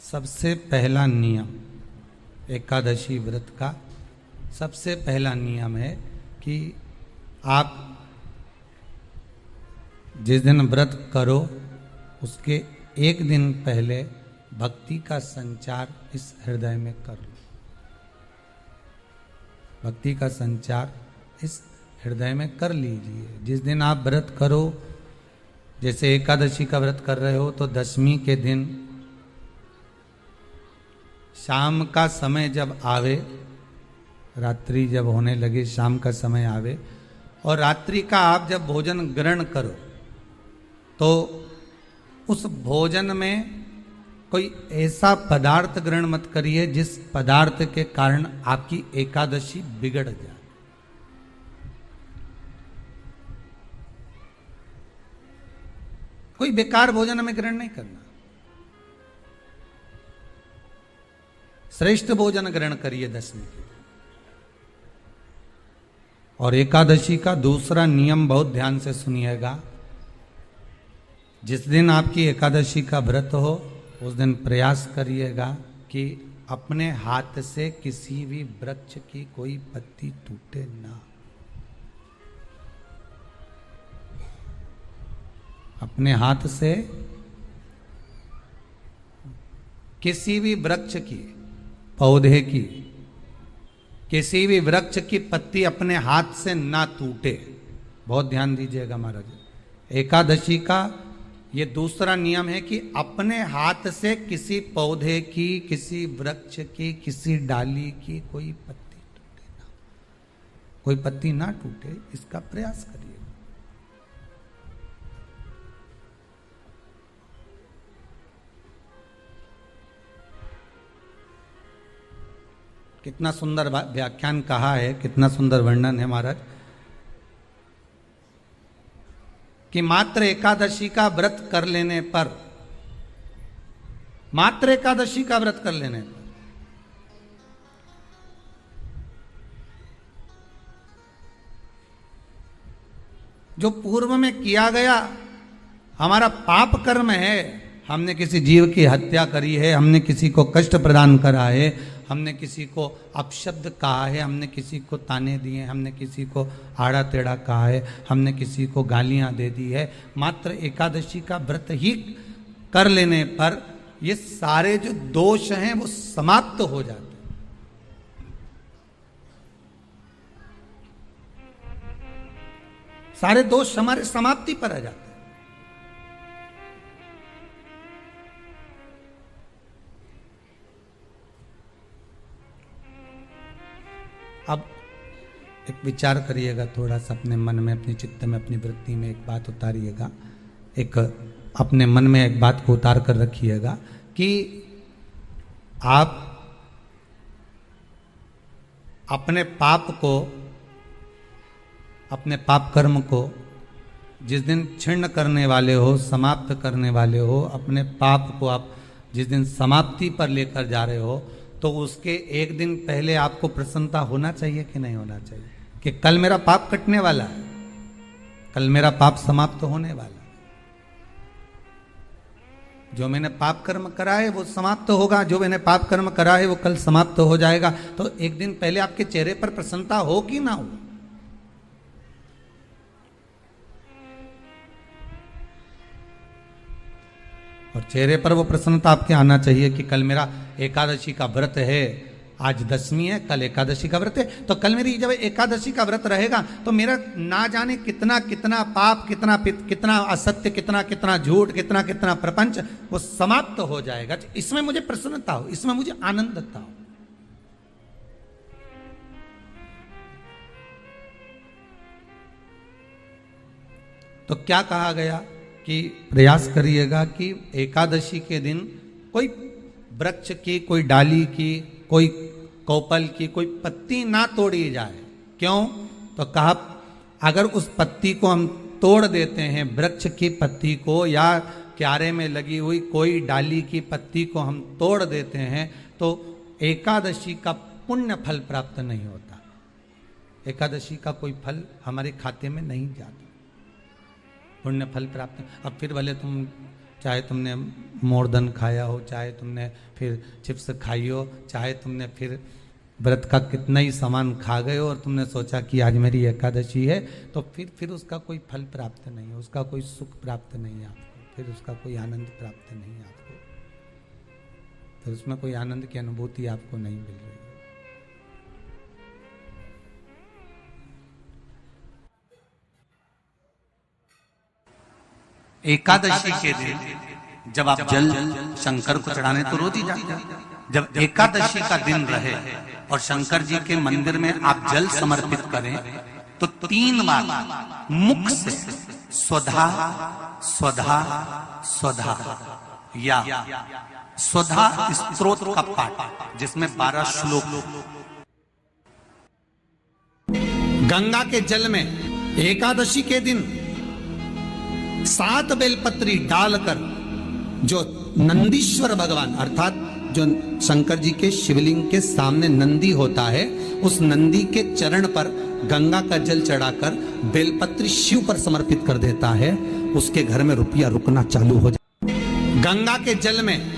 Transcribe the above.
सबसे पहला नियम एकादशी व्रत का सबसे पहला नियम है कि आप जिस दिन व्रत करो उसके एक दिन पहले भक्ति का संचार इस हृदय में कर लो। भक्ति का संचार इस हृदय में कर लीजिए। जिस दिन आप व्रत करो, जैसे एकादशी का व्रत कर रहे हो तो दशमी के दिन शाम का समय जब आवे, रात्रि जब होने लगे, शाम का समय आवे और रात्रि का आप जब भोजन ग्रहण करो तो उस भोजन में कोई ऐसा पदार्थ ग्रहण मत करिए जिस पदार्थ के कारण आपकी एकादशी बिगड़ जाए। कोई बेकार भोजन हमें ग्रहण नहीं करना, श्रेष्ठ भोजन ग्रहण करिए दशमी के। और एकादशी का दूसरा नियम बहुत ध्यान से सुनिएगा। जिस दिन आपकी एकादशी का व्रत हो उस दिन प्रयास करिएगा कि अपने हाथ से किसी भी वृक्ष की कोई पत्ती टूटे ना। अपने हाथ से किसी भी वृक्ष की, पौधे की, किसी भी वृक्ष की पत्ती अपने हाथ से ना टूटे। बहुत ध्यान दीजिएगा महाराज। एकादशी का ये दूसरा नियम है कि अपने हाथ से किसी पौधे की, किसी वृक्ष की, किसी डाली की कोई पत्ती टूटे ना, कोई पत्ती ना टूटे, इसका प्रयास करिए। कितना सुंदर व्याख्यान कहा है, कितना सुंदर वर्णन है महाराज कि मात्र एकादशी का व्रत कर लेने पर, मात्र एकादशी का व्रत कर लेने पर जो पूर्व में किया गया हमारा पाप कर्म है, हमने किसी जीव की हत्या करी है, हमने किसी को कष्ट प्रदान करा है, हमने किसी को अपशब्द कहा है, हमने किसी को ताने दिए, हमने किसी को आड़ा टेढ़ा कहा है, हमने किसी को गालियां दे दी है, मात्र एकादशी का व्रत ही कर लेने पर ये सारे जो दोष हैं वो समाप्त हो जाते हैं। सारे दोष हमारे समाप्ति पर आ जाते हैं। अब एक विचार करिएगा थोड़ा सा अपने मन में, अपने चित्त में, अपनी वृत्ति में एक बात उतारिएगा। एक अपने मन में एक बात को उतार कर रखिएगा कि आप अपने पाप को, अपने पाप कर्म को जिस दिन छिन्न करने वाले हो, समाप्त करने वाले हो, अपने पाप को आप जिस दिन समाप्ति पर लेकर जा रहे हो तो उसके एक दिन पहले आपको प्रसन्नता होना चाहिए कि नहीं होना चाहिए कि कल मेरा पाप कटने वाला है, कल मेरा पाप समाप्त होने वाला है। जो मैंने पाप कर्म करा है वो समाप्त होगा, जो मैंने पाप कर्म करा है वो कल समाप्त हो जाएगा। तो एक दिन पहले आपके चेहरे पर प्रसन्नता हो कि ना हो? और चेहरे पर वो प्रसन्नता आपके आना चाहिए कि कल मेरा एकादशी का व्रत है, आज दशमी है, कल एकादशी का व्रत है, तो कल मेरी जब एकादशी का व्रत रहेगा तो मेरा ना जाने कितना कितना पाप, कितना असत्य, कितना झूठ, कितना प्रपंच वो समाप्त हो जाएगा। इसमें मुझे प्रसन्नता हो, इसमें मुझे आनंदता हो। तो क्या कहा गया कि प्रयास करिएगा कि एकादशी के दिन कोई वृक्ष की, कोई डाली की, कोई कोपल की कोई पत्ती ना तोड़ी जाए। क्यों? तो कहा अगर उस पत्ती को हम तोड़ देते हैं, वृक्ष की पत्ती को या क्यारे में लगी हुई कोई डाली की पत्ती को हम तोड़ देते हैं तो एकादशी का पुण्य फल प्राप्त नहीं होता, एकादशी का कोई फल हमारे खाते में नहीं जाता, पुण्य फल प्राप्त। अब फिर भले तुम चाहे तुमने मोरधन खाया हो, चाहे तुमने फिर चिप्स खाई हो, चाहे तुमने फिर व्रत का कितना ही सामान खा गए हो और तुमने सोचा कि आज मेरी एकादशी है, तो फिर उसका कोई फल प्राप्त नहीं है, उसका कोई सुख प्राप्त नहीं है आपको, फिर उसका कोई आनंद प्राप्त नहीं है आपको, फिर उसमें कोई आनंद की अनुभूति आपको नहीं मिल रही है। एकादशी के दिन जब आप जल शंकर को चढ़ाने तो रोज ही जाते हैं, जब एकादशी का दिन रहे और शंकर जी के मंदिर में आप जल समर्पित करें तो 3 बार मुख से स्वधा स्वधा स्वधा या स्वधा स्तोत्र का पाठ, जिसमें 12 श्लोक। गंगा के जल में एकादशी के दिन 7 बेलपत्री डालकर जो नंदीश्वर भगवान अर्थात जो शंकर जी के शिवलिंग के सामने नंदी होता है, उस नंदी के चरण पर गंगा का जल चढ़ाकर बेलपत्री शिव पर समर्पित कर देता है, उसके घर में रुपया रुकना चालू हो जाए। गंगा के जल में